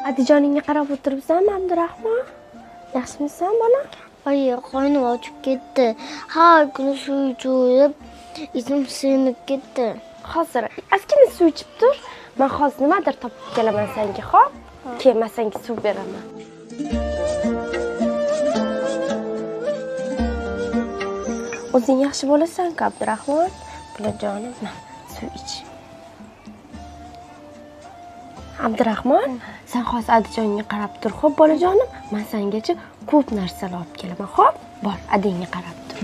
Adijoningga qarab o'tiribsanmi, Abdurahmon? Yaxshimisan, bola? Oyi, qo'ynim ochib ketdi. Har kuni suv ichib, izim sinib ketdi. Hozir ozgina suv ichib tur. Men hozir nimadir topib kelaman senga, xo'p? Kelmasang suv beraman. O'zing yaxshi bo'lasan-ku, Abdurahmon. Bunajonim, suv ich. Abdurahmon, sen hozir Adijonga qarab tur, xo'p, bolajonim? Men sengacha ko'p narsalar olib kelaman, xo'p? Bor, adingga qarab tur.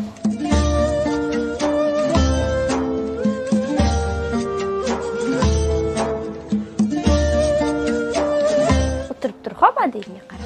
O'tirib tur, xo'p, adingga qarab.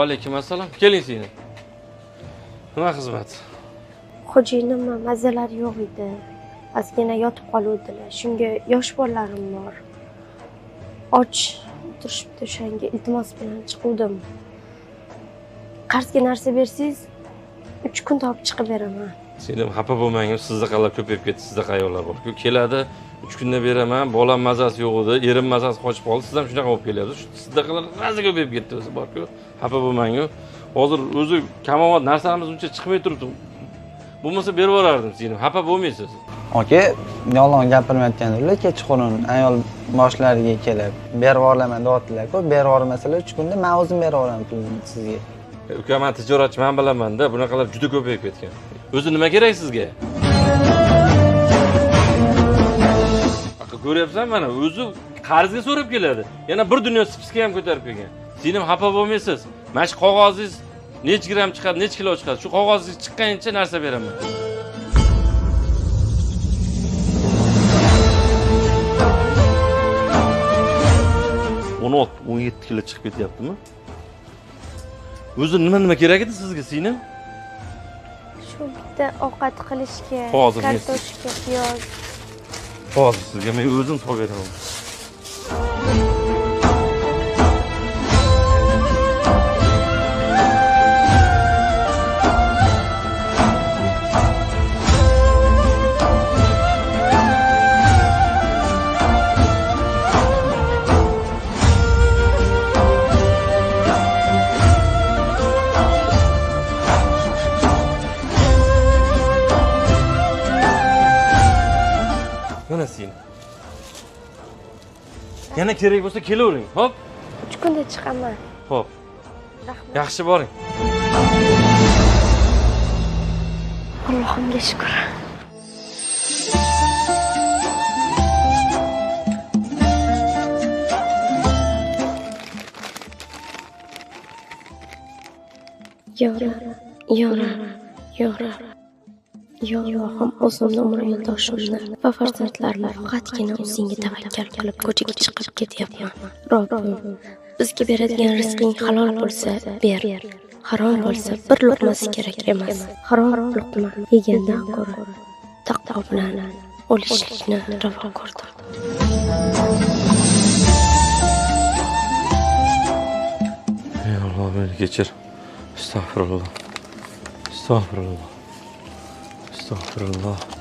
Alaykum assalom. Keling seni. Nima xizmat? Xo'jayinim mazalari yo'q edi. Ozgina yotib qoluvdilar. Shunga yosh bolalarim bor. Och turishibdi, o'shanga iltimos bilan chiquvdim. Qarzga narsa bersangiz 3 kun topib chiqib beraman. Senim xafa bo'lmang, sizdaqalar ko'payib ketdi, sizdaqa ayollar bor-ku. Keladi, 3 kunda beraman, bolam mazasi yo'q edi, erim mazasi qochib qoldi, siz ham shunaqa bo'lib kelyapsiz. Sizdaqalar g'azi ko'payib ketdi o'zi bor-ku. Xafa bo'lmang-ku. Hozir o'zi kamovat narsalarimiz uncha chiqmay turibdi. Bo'lmasa berib yuborardim senim, xafa bo'lmaysiz. Aka, yolg'on gapirmayotganlar, kechqurun ayol boshlariga kelib, berib yuboraman deyaptilar-ku. Berib yubormasalar 3 kunda men o'zim berib yuboraman pulni sizga. Uka, men tijoratchi, men bilaman-da, bunaqalar juda ko'payib ketgan. O'zi nima kerak sizga? Aka, ko'ryapsan, mana o'zi qarzga so'rab keladi. Yana bir dunyo spitga ham ko'tarib kelgan. Senim xafa bo'lmaysiz. Mana shu qog'ozingiz necha gram chiqadi, necha kilo chiqadi? Shu qog'ozingiz chiqqanicha narsa beraman. o'n 17 kilo chiqib ketyaptimi? O'zi nima kerak edi sizga, Sina? Shu bitta ovqat qilishga, kartoshka, piyoz. Hozir sizga men o'zim solib beraman. Yana kerak bo'lsa kelavering, xo'p? 3 kunda chiqaman. Xo'p. Rahmat. Yaxshi boring. Allohimga shukr. Yora. Allohim o'zimni umr yo'ldoshimni va farzandlarimni faqatgina o'zingga tavakkal qilib ko'chaga chiqib ketyapman. Robbim, bizga beradigan rizqing halol bo'lsa ber. Harom bo'lsa bir luqmasi kerak emas. Harom luqma yegandan ko'ra taqvo bilan o'lishlikni ravo ko'rdim. Ey Alloh, meni kechir. Astagfirullah. Astagfirullah.